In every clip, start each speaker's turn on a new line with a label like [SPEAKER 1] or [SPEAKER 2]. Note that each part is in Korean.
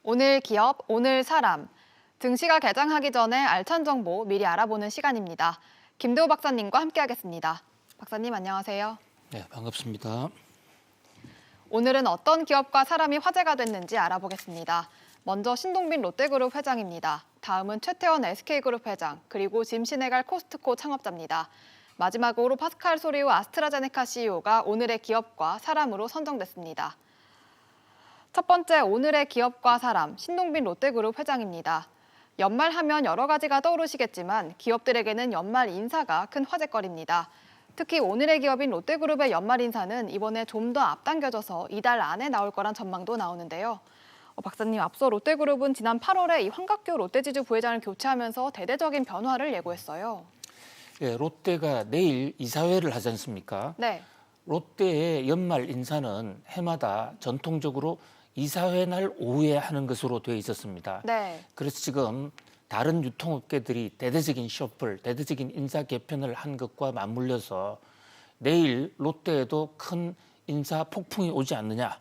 [SPEAKER 1] 오늘 기업, 오늘 사람. 증시가 개장하기 전에 알찬 정보 미리 알아보는 시간입니다. 김대호 박사님과 함께하겠습니다. 박사님 안녕하세요.
[SPEAKER 2] 네, 반갑습니다.
[SPEAKER 1] 오늘은 어떤 기업과 사람이 화제가 됐는지 알아보겠습니다. 먼저 신동빈 롯데그룹 회장입니다. 다음은 최태원 SK그룹 회장, 그리고 짐 시네갈 코스트코 창업자입니다. 마지막으로 파스칼 소리우 아스트라제네카 CEO가 오늘의 기업과 사람으로 선정됐습니다. 첫 번째 오늘의 기업과 사람, 신동빈 롯데그룹 회장입니다. 연말하면 여러 가지가 떠오르시겠지만 기업들에게는 연말 인사가 큰 화제거리입니다. 특히 오늘의 기업인 롯데그룹의 연말 인사는 이번에 좀 더 앞당겨져서 이달 안에 나올 거란 전망도 나오는데요. 박사님, 앞서 롯데그룹은 지난 8월에 이 황각규 롯데지주 부회장을 교체하면서 대대적인 변화를 예고했어요.
[SPEAKER 2] 예, 롯데가 내일 이사회를 하지 않습니까?
[SPEAKER 1] 네.
[SPEAKER 2] 롯데의 연말 인사는 해마다 전통적으로 이사회 날 오후에 하는 것으로 되어 있었습니다.
[SPEAKER 1] 네.
[SPEAKER 2] 그래서 지금 다른 유통업계들이 대대적인 셔플, 대대적인 인사 개편을 한 것과 맞물려서 내일 롯데에도 큰 인사 폭풍이 오지 않느냐.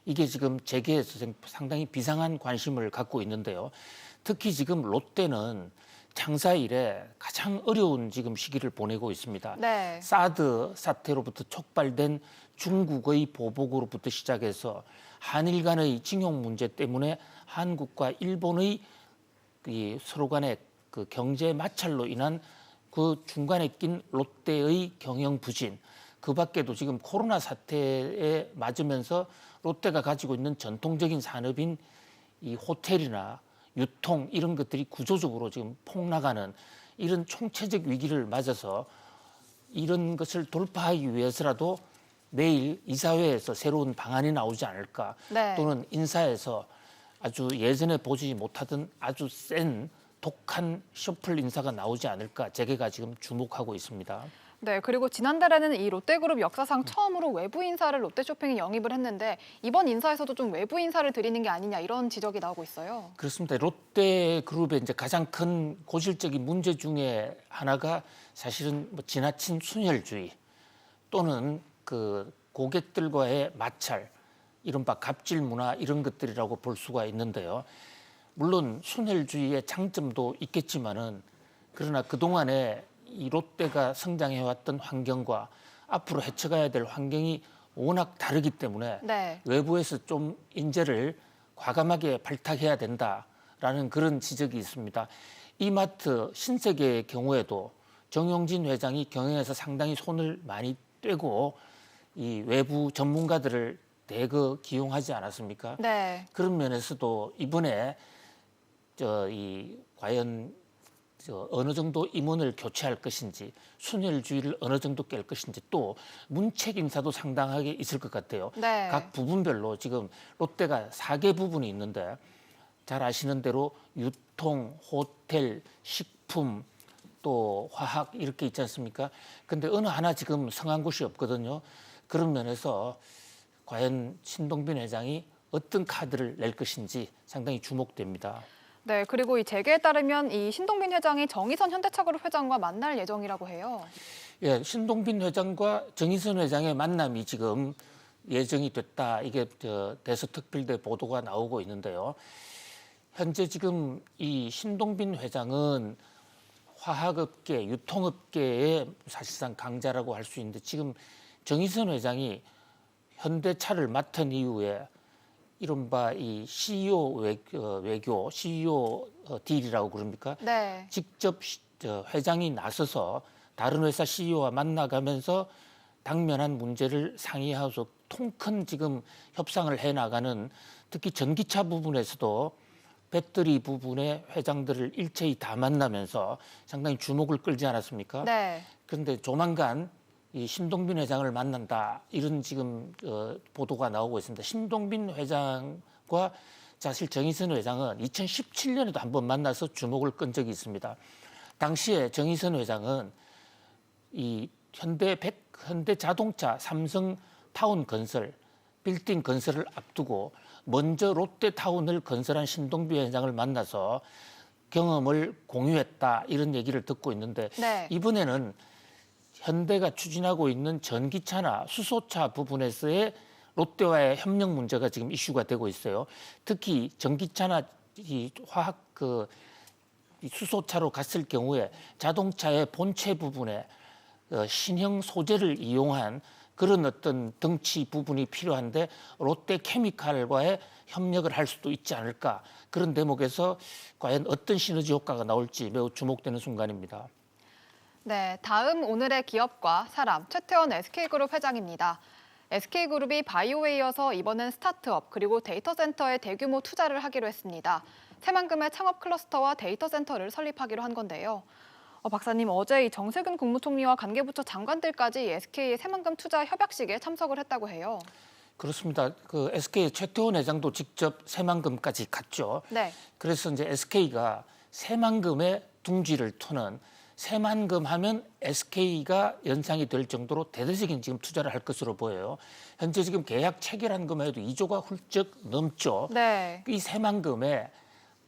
[SPEAKER 2] 이게 지금 재계에서 상당히 비상한 관심을 갖고 있는데요. 특히 지금 롯데는 창사 이래 가장 어려운 지금 시기를 보내고 있습니다.
[SPEAKER 1] 네.
[SPEAKER 2] 사드 사태로부터 촉발된 중국의 보복으로부터 시작해서 한일 간의 징용 문제 때문에 한국과 일본의 서로 간의 그 경제 마찰로 인한 그 중간에 낀 롯데의 경영 부진, 그 밖에도 지금 코로나 사태에 맞으면서 롯데가 가지고 있는 전통적인 산업인 이 호텔이나 유통 이런 것들이 구조적으로 지금 폭락하는 이런 총체적 위기를 맞아서 이런 것을 돌파하기 위해서라도 내일 이사회에서 새로운 방안이 나오지 않을까.
[SPEAKER 1] 네.
[SPEAKER 2] 또는 인사에서 아주 예전에 보지 못하던 아주 센 독한 셔플 인사가 나오지 않을까. 재계가 지금 주목하고 있습니다.
[SPEAKER 1] 네, 그리고 지난달에는 이 롯데그룹 역사상 처음으로 외부 인사를 롯데쇼핑에 영입을 했는데 이번 인사에서도 좀 외부 인사를 들이는 게 아니냐 이런 지적이 나오고 있어요.
[SPEAKER 2] 그렇습니다. 롯데그룹의 이제 가장 큰 고질적인 문제 중에 하나가 사실은 뭐 지나친 순혈주의 또는 그 고객들과의 마찰, 이른바 갑질 문화 이런 것들이라고 볼 수가 있는데요. 물론 순혈주의의 장점도 있겠지만은 그러나 그동안에 이 롯데가 성장해왔던 환경과 앞으로 헤쳐가야 될 환경이 워낙 다르기 때문에
[SPEAKER 1] 네.
[SPEAKER 2] 외부에서 좀 인재를 과감하게 발탁해야 된다라는 그런 지적이 있습니다. 이마트 신세계의 경우에도 정용진 회장이 경영에서 상당히 손을 많이 떼고 이 외부 전문가들을 대거 기용하지 않았습니까?
[SPEAKER 1] 네.
[SPEAKER 2] 그런 면에서도 이번에 과연 어느 정도 임원을 교체할 것인지 순혈주의를 어느 정도 깰 것인지 또 문책 인사도 상당하게 있을 것 같아요.
[SPEAKER 1] 네.
[SPEAKER 2] 각 부분별로 지금 롯데가 4개 부분이 있는데 잘 아시는 대로 유통, 호텔, 식품, 또 화학 이렇게 있지 않습니까? 근데 어느 하나 지금 성한 곳이 없거든요. 그런 면에서 과연 신동빈 회장이 어떤 카드를 낼 것인지 상당히 주목됩니다.
[SPEAKER 1] 네, 그리고 이 재계에 따르면 이 신동빈 회장이 정의선 현대차그룹 회장과 만날 예정이라고 해요.
[SPEAKER 2] 예, 신동빈 회장과 정의선 회장의 만남이 지금 예정이 됐다. 이게 대서특필대 보도가 나오고 있는데요. 현재 지금 이 신동빈 회장은 화학업계, 유통업계의 사실상 강자라고 할 수 있는데 지금 정의선 회장이 현대차를 맡은 이후에 이른바 이 CEO 외교, CEO 딜이라고 그럽니까?
[SPEAKER 1] 네.
[SPEAKER 2] 직접 회장이 나서서 다른 회사 CEO와 만나가면서 당면한 문제를 상의하고서 통큰 지금 협상을 해나가는 특히 전기차 부분에서도 배터리 부분의 회장들을 일체히 다 만나면서 상당히 주목을 끌지 않았습니까?
[SPEAKER 1] 네.
[SPEAKER 2] 그런데 조만간 이 신동빈 회장을 만난다 이런 지금 보도가 나오고 있습니다. 신동빈 회장과 사실 정의선 회장은 2017년에도 한번 만나서 주목을 끈 적이 있습니다. 당시에 정의선 회장은 이 현대자동차, 삼성타운 건설, 빌딩 건설을 앞두고 먼저 롯데타운을 건설한 신동빈 회장을 만나서 경험을 공유했다 이런 얘기를 듣고 있는데
[SPEAKER 1] 네.
[SPEAKER 2] 이번에는 현대가 추진하고 있는 전기차나 수소차 부분에서의 롯데와의 협력 문제가 지금 이슈가 되고 있어요. 특히 전기차나 이 화학 이 수소차로 갔을 경우에 자동차의 본체 부분에 신형 소재를 이용한 그런 어떤 덩치 부분이 필요한데 롯데 케미칼과의 협력을 할 수도 있지 않을까, 그런 대목에서 과연 어떤 시너지 효과가 나올지 매우 주목되는 순간입니다.
[SPEAKER 1] 네, 다음 오늘의 기업과 사람, 최태원 SK그룹 회장입니다. SK그룹이 바이오에 이어서 이번엔 스타트업 그리고 데이터 센터에 대규모 투자를 하기로 했습니다. 새만금의 창업 클러스터와 데이터 센터를 설립하기로 한 건데요. 박사님, 어제 이 정세균 국무총리와 관계부처 장관들까지 SK의 새만금 투자 협약식에 참석을 했다고 해요.
[SPEAKER 2] 그렇습니다. 그 SK 최태원 회장도 직접 새만금까지 갔죠.
[SPEAKER 1] 네.
[SPEAKER 2] 그래서 이제 SK가 새만금에 둥지를 터는, 새만금 하면 SK가 연상이 될 정도로 대대적인 지금 투자를 할 것으로 보여요. 현재 지금 계약 체결한 것만 해도 2조가 훌쩍 넘죠.
[SPEAKER 1] 네.
[SPEAKER 2] 이 새만금에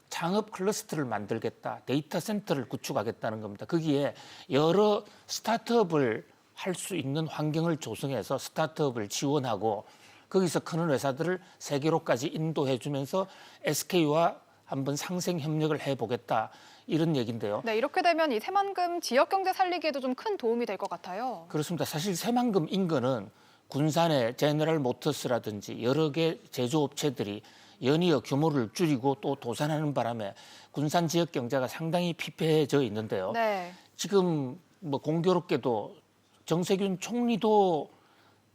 [SPEAKER 2] 창업 클러스터를 만들겠다, 데이터 센터를 구축하겠다는 겁니다. 거기에 여러 스타트업을 할 수 있는 환경을 조성해서 스타트업을 지원하고 거기서 크는 회사들을 세계로까지 인도해주면서 SK와 한번 상생 협력을 해보겠다, 이런 얘기인데요.
[SPEAKER 1] 네, 이렇게 되면 이 새만금 지역 경제 살리기에도 좀 큰 도움이 될 것 같아요.
[SPEAKER 2] 그렇습니다. 사실 새만금 인근은 군산의 제너럴 모터스라든지 여러 개 제조업체들이 연이어 규모를 줄이고 또 도산하는 바람에 군산 지역 경제가 상당히 피폐해져 있는데요.
[SPEAKER 1] 네.
[SPEAKER 2] 지금 뭐 공교롭게도 정세균 총리도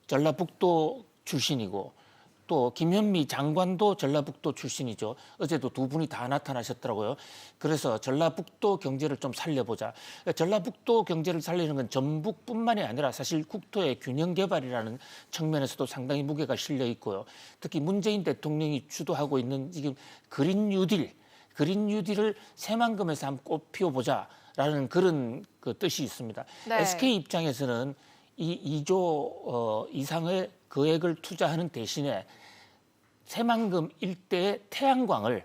[SPEAKER 2] 전라북도 출신이고 또 김현미 장관도 전라북도 출신이죠. 어제도 두 분이 다 나타나셨더라고요. 그래서 전라북도 경제를 좀 살려보자. 전라북도 경제를 살리는 건 전북뿐만이 아니라 사실 국토의 균형 개발이라는 측면에서도 상당히 무게가 실려 있고요. 특히 문재인 대통령이 주도하고 있는 지금 그린 뉴딜을 새만금에서 한번 꽃 피워보자라는 그런 그 뜻이 있습니다.
[SPEAKER 1] 네.
[SPEAKER 2] SK 입장에서는 이 2조 이상의 거액을 투자하는 대신에 새만금 일대의 태양광을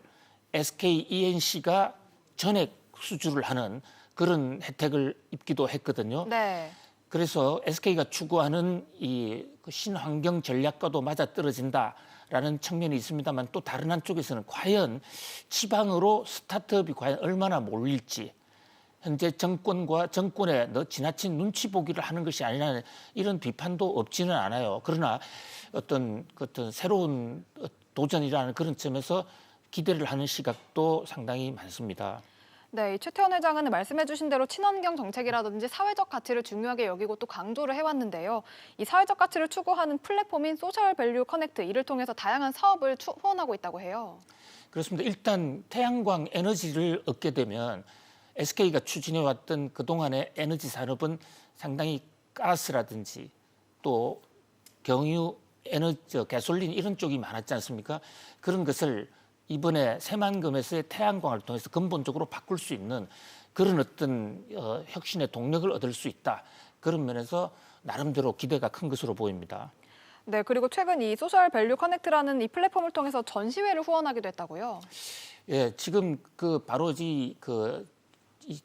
[SPEAKER 2] SK E&C가 전액 수주를 하는 그런 혜택을 입기도 했거든요.
[SPEAKER 1] 네.
[SPEAKER 2] 그래서 SK가 추구하는 이 신환경 전략과도 맞아떨어진다라는 측면이 있습니다만, 또 다른 한쪽에서는 과연 지방으로 스타트업이 과연 얼마나 몰릴지, 현재 정권과 정권의 지나친 눈치 보기를 하는 것이 아니라는 이런 비판도 없지는 않아요. 그러나 어떤 새로운 도전이라는 그런 점에서 기대를 하는 시각도 상당히 많습니다.
[SPEAKER 1] 네, 이 최태원 회장은 말씀해주신 대로 친환경 정책이라든지 사회적 가치를 중요하게 여기고 또 강조를 해왔는데요. 이 사회적 가치를 추구하는 플랫폼인 소셜 밸류 커넥트, 이를 통해서 다양한 사업을 후원하고 있다고 해요.
[SPEAKER 2] 그렇습니다. 일단 태양광 에너지를 얻게 되면 SK가 추진해왔던 그동안의 에너지 산업은 상당히 가스라든지 또 경유, 가솔린 이런 쪽이 많았지 않습니까? 그런 것을 이번에 새만금에서의 태양광을 통해서 근본적으로 바꿀 수 있는 그런 어떤 혁신의 동력을 얻을 수 있다. 그런 면에서 나름대로 기대가 큰 것으로 보입니다.
[SPEAKER 1] 네, 그리고 최근 이 소셜 밸류 커넥트라는 이 플랫폼을 통해서 전시회를 후원하기도 했다고요.
[SPEAKER 2] 예, 지금 바로 이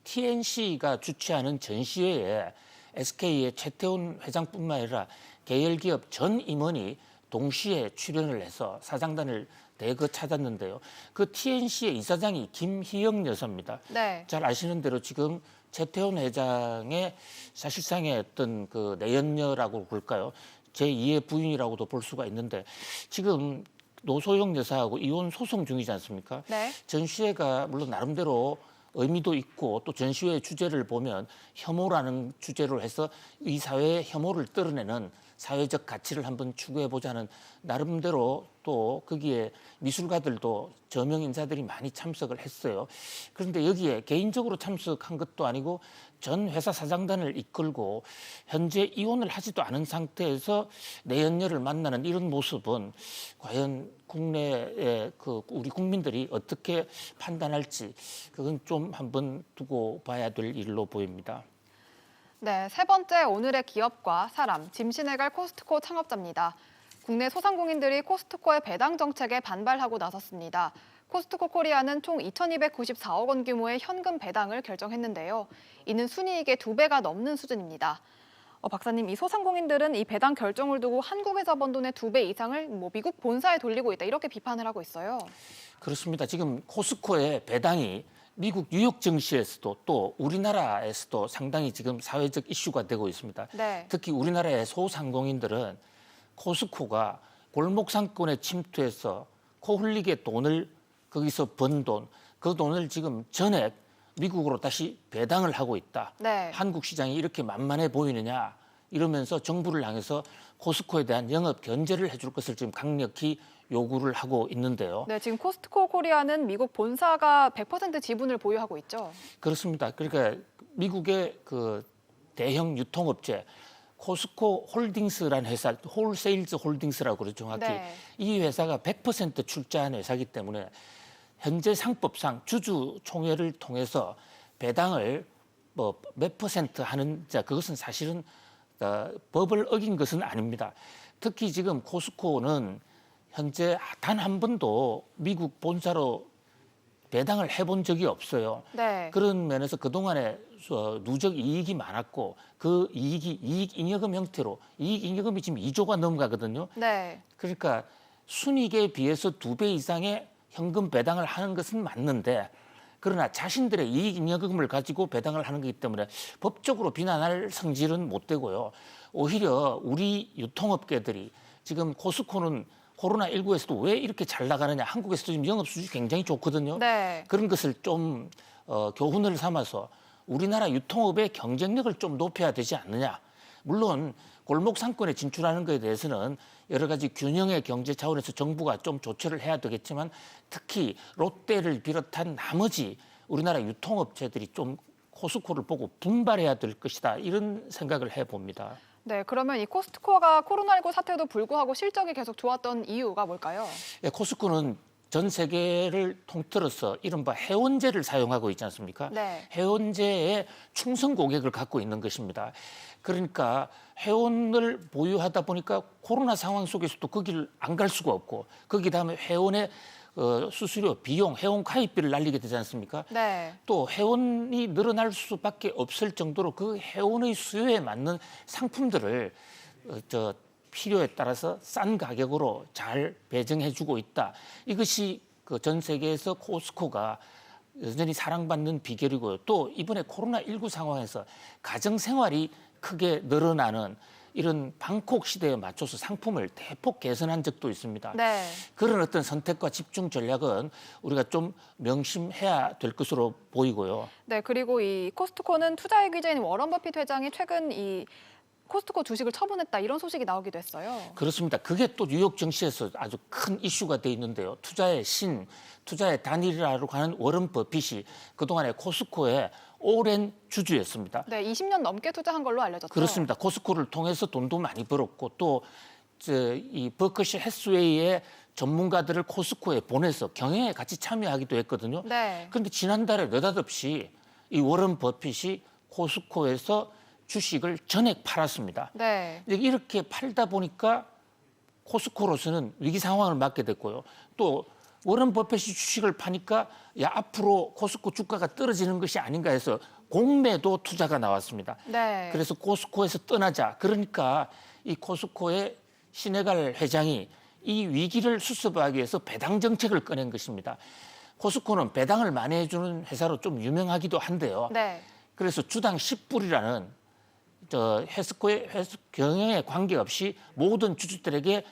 [SPEAKER 2] TNC가 주최하는 전시회에 SK의 최태원 회장뿐만 아니라 계열기업 전 임원이 동시에 출연을 해서 사장단을 대거 찾았는데요. 그 TNC의 이사장이 김희영 여사입니다.
[SPEAKER 1] 네.
[SPEAKER 2] 잘 아시는 대로 지금 최태원 회장의 사실상의 어떤 그 내연녀라고 볼까요? 제2의 부인이라고도 볼 수가 있는데 지금 노소영 여사하고 이혼 소송 중이지 않습니까?
[SPEAKER 1] 네.
[SPEAKER 2] 전시회가 물론 나름대로 의미도 있고 또 전시회 주제를 보면 혐오라는 주제로 해서 이 사회의 혐오를 떨어내는 사회적 가치를 한번 추구해보자는 나름대로 또 거기에 미술가들도 저명 인사들이 많이 참석을 했어요. 그런데 여기에 개인적으로 참석한 것도 아니고 전 회사 사장단을 이끌고 현재 이혼을 하지도 않은 상태에서 내연녀를 만나는 이런 모습은 과연 국내의 우리 국민들이 어떻게 판단할지 그건 좀 한번 두고 봐야 될 일로 보입니다.
[SPEAKER 1] 네, 세 번째 오늘의 기업과 사람, 짐신해갈 코스트코 창업자입니다. 국내 소상공인들이 코스트코의 배당 정책에 반발하고 나섰습니다. 코스트코 코리아는 총 2,294억 원 규모의 현금 배당을 결정했는데요. 이는 순이익의 2배가 넘는 수준입니다. 박사님, 이 소상공인들은 이 배당 결정을 두고 한국에서 번 돈의 2배 이상을 미국 본사에 돌리고 있다 이렇게 비판을 하고 있어요.
[SPEAKER 2] 그렇습니다. 지금 코스코의 배당이 미국 뉴욕 증시에서도 또 우리나라에서도 상당히 지금 사회적 이슈가 되고 있습니다.
[SPEAKER 1] 네.
[SPEAKER 2] 특히 우리나라의 소상공인들은 코스코가 골목 상권에 침투해서 코 흘리게 돈을 거기서 번 돈, 그 돈을 지금 전액 미국으로 다시 배당을 하고 있다.
[SPEAKER 1] 네.
[SPEAKER 2] 한국 시장이 이렇게 만만해 보이느냐 이러면서 정부를 향해서 코스코에 대한 영업 견제를 해줄 것을 지금 강력히 요구를 하고 있는데요.
[SPEAKER 1] 네, 지금 코스트코 코리아는 미국 본사가 100% 지분을 보유하고 있죠.
[SPEAKER 2] 그렇습니다. 그러니까 미국의 그 대형 유통업체 코스코 홀딩스라는 회사, 홀세일즈 홀딩스라고 그러죠. 정확히.
[SPEAKER 1] 네.
[SPEAKER 2] 이 회사가 100% 출자한 회사이기 때문에 현재 상법상 주주 총회를 통해서 배당을 뭐 몇 퍼센트 하는 자 그것은 사실은 법을 어긴 것은 아닙니다. 특히 지금 코스코는 현재 단 한 번도 미국 본사로 배당을 해본 적이 없어요.
[SPEAKER 1] 네.
[SPEAKER 2] 그런 면에서 그동안에 누적 이익이 많았고 그 이익이 이익잉여금 형태로 이익잉여금이 지금 2조가 넘어가거든요.
[SPEAKER 1] 네.
[SPEAKER 2] 그러니까 순이익에 비해서 2배 이상의 현금 배당을 하는 것은 맞는데 그러나 자신들의 이익잉여금을 가지고 배당을 하는 거기 때문에 법적으로 비난할 성질은 못 되고요. 오히려 우리 유통업계들이 지금 코스코는 코로나19에서도 왜 이렇게 잘 나가느냐. 한국에서도 지금 영업 수준이 굉장히 좋거든요.
[SPEAKER 1] 네.
[SPEAKER 2] 그런 것을 좀 교훈을 삼아서 우리나라 유통업의 경쟁력을 좀 높여야 되지 않느냐. 물론 골목 상권에 진출하는 것에 대해서는 여러 가지 균형의 경제 차원에서 정부가 좀 조처를 해야 되겠지만 특히 롯데를 비롯한 나머지 우리나라 유통업체들이 좀 코스코를 보고 분발해야 될 것이다. 이런 생각을 해봅니다.
[SPEAKER 1] 네, 그러면 이 코스트코가 코로나19 사태에도 불구하고 실적이 계속 좋았던 이유가 뭘까요?
[SPEAKER 2] 예, 코스코는 전 세계를 통틀어서 이른바 회원제를 사용하고 있지 않습니까?
[SPEAKER 1] 네.
[SPEAKER 2] 회원제의 충성 고객을 갖고 있는 것입니다. 그러니까 회원을 보유하다 보니까 코로나 상황 속에서도 거기를 안 갈 수가 없고 거기 다음에 회원의 수수료, 비용, 회원 가입비를 날리게 되지 않습니까?
[SPEAKER 1] 네.
[SPEAKER 2] 또 회원이 늘어날 수밖에 없을 정도로 그 회원의 수요에 맞는 상품들을 필요에 따라서 싼 가격으로 잘 배정해주고 있다. 이것이 그 전 세계에서 코스코가 여전히 사랑받는 비결이고요. 또 이번에 코로나19 상황에서 가정생활이 크게 늘어나는 이런 방콕 시대에 맞춰서 상품을 대폭 개선한 적도 있습니다.
[SPEAKER 1] 네.
[SPEAKER 2] 그런 어떤 선택과 집중 전략은 우리가 좀 명심해야 될 것으로 보이고요.
[SPEAKER 1] 네, 그리고 이 코스트코는 투자의 귀재인 워런 버핏 회장이 최근 이 코스트코 주식을 처분했다 이런 소식이 나오기도 했어요.
[SPEAKER 2] 그렇습니다. 그게 또 뉴욕 증시에서 아주 큰 이슈가 돼 있는데요. 투자의 신, 투자의 단일이라고 하는 워런 버핏이 그동안에 코스코의 오랜 주주였습니다.
[SPEAKER 1] 네, 20년 넘게 투자한 걸로 알려졌죠.
[SPEAKER 2] 그렇습니다. 코스코를 통해서 돈도 많이 벌었고 또 이 버크셔 해스웨이의 전문가들을 코스코에 보내서 경영에 같이 참여하기도 했거든요.
[SPEAKER 1] 네.
[SPEAKER 2] 그런데 지난달에 느닷없이 이 워런 버핏이 코스코에서 주식을 전액 팔았습니다.
[SPEAKER 1] 네.
[SPEAKER 2] 이렇게 팔다 보니까 코스코로서는 위기 상황을 맞게 됐고요. 또 워런 버핏이 주식을 파니까 야 앞으로 코스코 주가가 떨어지는 것이 아닌가 해서 공매도 투자가 나왔습니다.
[SPEAKER 1] 네.
[SPEAKER 2] 그래서 코스코에서 떠나자. 그러니까 이 코스코의 시네갈 회장이 이 위기를 수습하기 위해서 배당 정책을 꺼낸 것입니다. 코스코는 배당을 많이 해주는 회사로 좀 유명하기도 한데요.
[SPEAKER 1] 네.
[SPEAKER 2] 그래서 주당 10불이라는 코스코의 경영에 관계없이 모든 주주들에게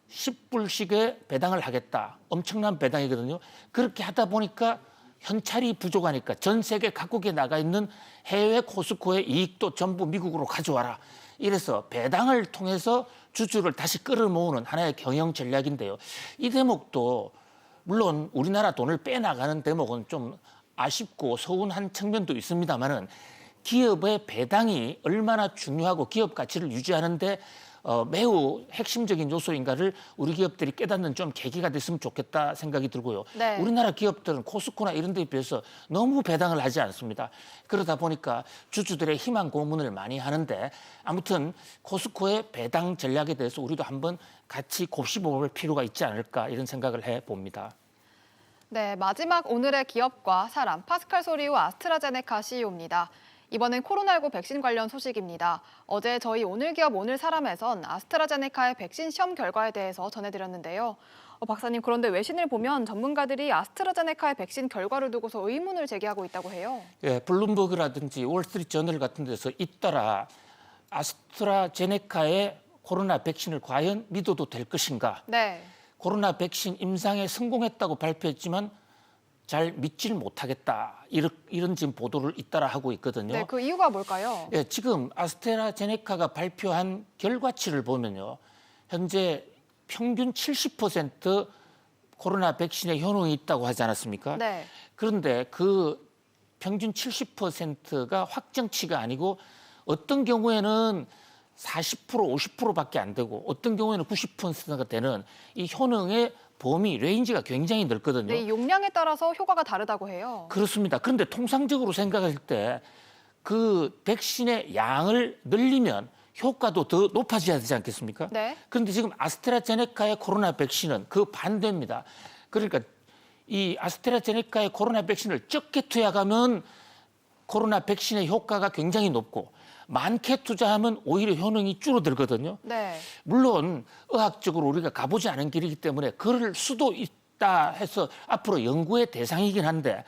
[SPEAKER 2] 10불씩의 배당을 하겠다. 엄청난 배당이거든요. 그렇게 하다 보니까 현찰이 부족하니까 전 세계 각국에 나가 있는 해외 코스코의 이익도 전부 미국으로 가져와라. 이래서 배당을 통해서 주주를 다시 끌어모으는 하나의 경영 전략인데요. 이 대목도 물론 우리나라 돈을 빼나가는 대목은 좀 아쉽고 서운한 측면도 있습니다만은 기업의 배당이 얼마나 중요하고 기업 가치를 유지하는데 매우 핵심적인 요소인가를 우리 기업들이 깨닫는 좀 계기가 됐으면 좋겠다 생각이 들고요.
[SPEAKER 1] 네.
[SPEAKER 2] 우리나라 기업들은 코스코나 이런 데에 비해서 너무 배당을 하지 않습니다. 그러다 보니까 주주들의 희망 고문을 많이 하는데 아무튼 코스코의 배당 전략에 대해서 우리도 한번 같이 곱씹어볼 필요가 있지 않을까 이런 생각을 해봅니다.
[SPEAKER 1] 네, 마지막 오늘의 기업과 사람, 파스칼 소리우 아스트라제네카 CEO입니다. 이번엔 코로나19 백신 관련 소식입니다. 어제 저희 오늘기업 오늘사람에선 아스트라제네카의 백신 시험 결과에 대해서 전해드렸는데요. 박사님, 그런데 외신을 보면 전문가들이 아스트라제네카의 백신 결과를 두고서 의문을 제기하고 있다고 해요.
[SPEAKER 2] 예, 블룸버그라든지 월스트리트저널 같은 데서 잇따라 아스트라제네카의 코로나 백신을 과연 믿어도 될 것인가?
[SPEAKER 1] 네.
[SPEAKER 2] 코로나 백신 임상에 성공했다고 발표했지만 잘 믿질 못하겠다. 이런 지금 보도를 잇따라 하고 있거든요.
[SPEAKER 1] 네, 그 이유가 뭘까요?
[SPEAKER 2] 예, 지금 아스트라제네카가 발표한 결과치를 보면요. 현재 평균 70% 코로나 백신의 효능이 있다고 하지 않았습니까?
[SPEAKER 1] 네.
[SPEAKER 2] 그런데 그 평균 70%가 확정치가 아니고 어떤 경우에는 40%, 50%밖에 안 되고 어떤 경우에는 90%가 되는 이 효능의 범위, 레인지가 굉장히 넓거든요.
[SPEAKER 1] 네, 이 용량에 따라서 효과가 다르다고 해요.
[SPEAKER 2] 그렇습니다. 그런데 통상적으로 생각할 때 그 백신의 양을 늘리면 효과도 더 높아져야 되지 않겠습니까?
[SPEAKER 1] 네.
[SPEAKER 2] 그런데 지금 아스트라제네카의 코로나 백신은 그 반대입니다. 그러니까 이 아스트라제네카의 코로나 백신을 적게 투약하면 코로나 백신의 효과가 굉장히 높고 많게 투자하면 오히려 효능이 줄어들거든요.
[SPEAKER 1] 네.
[SPEAKER 2] 물론 의학적으로 우리가 가보지 않은 길이기 때문에 그럴 수도 있다 해서 앞으로 연구의 대상이긴 한데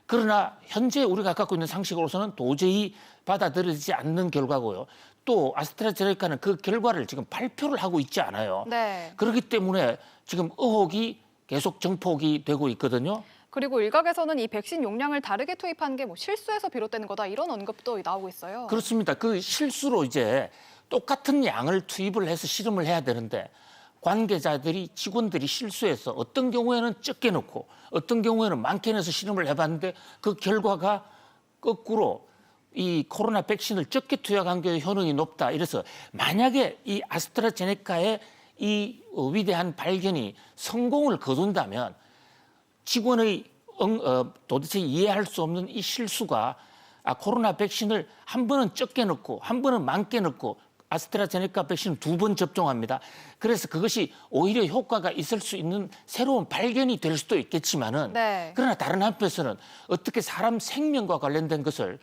[SPEAKER 2] 그러나 현재 우리가 갖고 있는 상식으로서는 도저히 받아들이지 않는 결과고요. 또 아스트라제네카는 그 결과를 지금 발표를 하고 있지 않아요.
[SPEAKER 1] 네.
[SPEAKER 2] 그렇기 때문에 지금 의혹이 계속 정폭이 되고 있거든요.
[SPEAKER 1] 그리고 일각에서는 이 백신 용량을 다르게 투입한 게 실수에서 비롯되는 거다 이런 언급도 나오고 있어요.
[SPEAKER 2] 그렇습니다. 그 실수로 이제 똑같은 양을 투입을 해서 실험을 해야 되는데 관계자들이 직원들이 실수해서 어떤 경우에는 적게 넣고 어떤 경우에는 많게 넣어서 실험을 해봤는데 그 결과가 거꾸로 이 코로나 백신을 적게 투약한 게 효능이 높다. 이래서 만약에 이 아스트라제네카의 이 위대한 발견이 성공을 거둔다면 직원의 도대체 이해할 수 없는 이 실수가 코로나 백신을 한 번은 적게 넣고 한 번은 많게 넣고 아스트라제네카 백신을 2번 접종합니다. 그래서 그것이 오히려 효과가 있을 수 있는 새로운 발견이 될 수도 있겠지만은
[SPEAKER 1] 네.
[SPEAKER 2] 그러나 다른 한편에서는 어떻게 사람 생명과 관련된 것을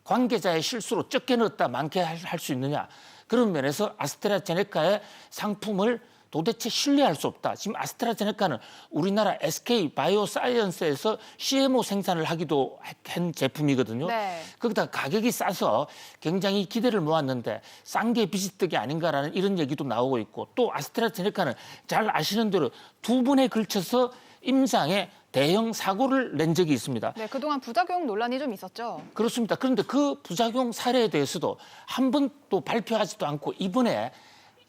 [SPEAKER 2] 관계자의 실수로 적게 넣었다 많게 할 수 있느냐. 그런 면에서 아스트라제네카의 상품을 도대체 신뢰할 수 없다. 지금 아스트라제네카는 우리나라 SK 바이오사이언스에서 CMO 생산을 하기도 한 제품이거든요.
[SPEAKER 1] 네.
[SPEAKER 2] 거기다 가격이 싸서 굉장히 기대를 모았는데 싼 게 비지떡이 아닌가라는 이런 얘기도 나오고 있고 또 아스트라제네카는 잘 아시는 대로 2번에 걸쳐서 임상에 대형 사고를 낸 적이 있습니다.
[SPEAKER 1] 네, 그동안 부작용 논란이 좀 있었죠.
[SPEAKER 2] 그렇습니다. 그런데 그 부작용 사례에 대해서도 한 번도 발표하지도 않고 이번에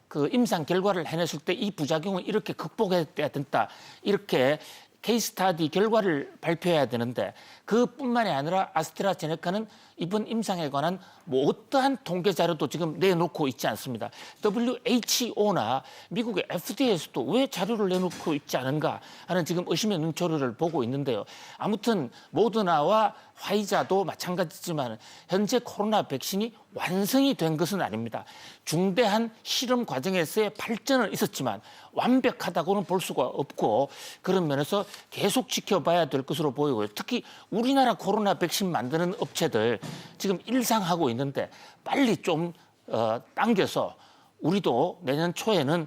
[SPEAKER 2] 그 임상 결과를 해냈을 때 이 부작용을 이렇게 극복해야 된다. 이렇게 케이스 스터디 결과를 발표해야 되는데 그뿐만이 아니라 아스트라제네카는 이번 임상에 관한 뭐 어떠한 통계 자료도 지금 내놓고 있지 않습니다. WHO나 미국의 FDA에서도 왜 자료를 내놓고 있지 않은가 하는 지금 의심의 눈초리를 보고 있는데요. 아무튼 모더나와 화이자도 마찬가지지만 현재 코로나 백신이 완성이 된 것은 아닙니다. 중대한 실험 과정에서의 발전은 있었지만 완벽하다고는 볼 수가 없고 그런 면에서 계속 지켜봐야 될 것으로 보이고요. 특히 우리나라 코로나 백신 만드는 업체들 지금 일상하고 있는데 빨리 좀 당겨서 우리도 내년 초에는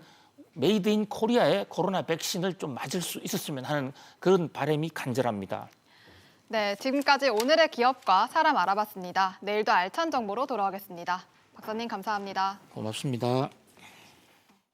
[SPEAKER 2] 메이드 인 코리아의 코로나 백신을 좀 맞을 수 있었으면 하는 그런 바람이 간절합니다.
[SPEAKER 1] 네, 지금까지 오늘의 기업과 사람 알아봤습니다. 내일도 알찬 정보로 돌아오겠습니다. 박사님 감사합니다.
[SPEAKER 2] 고맙습니다.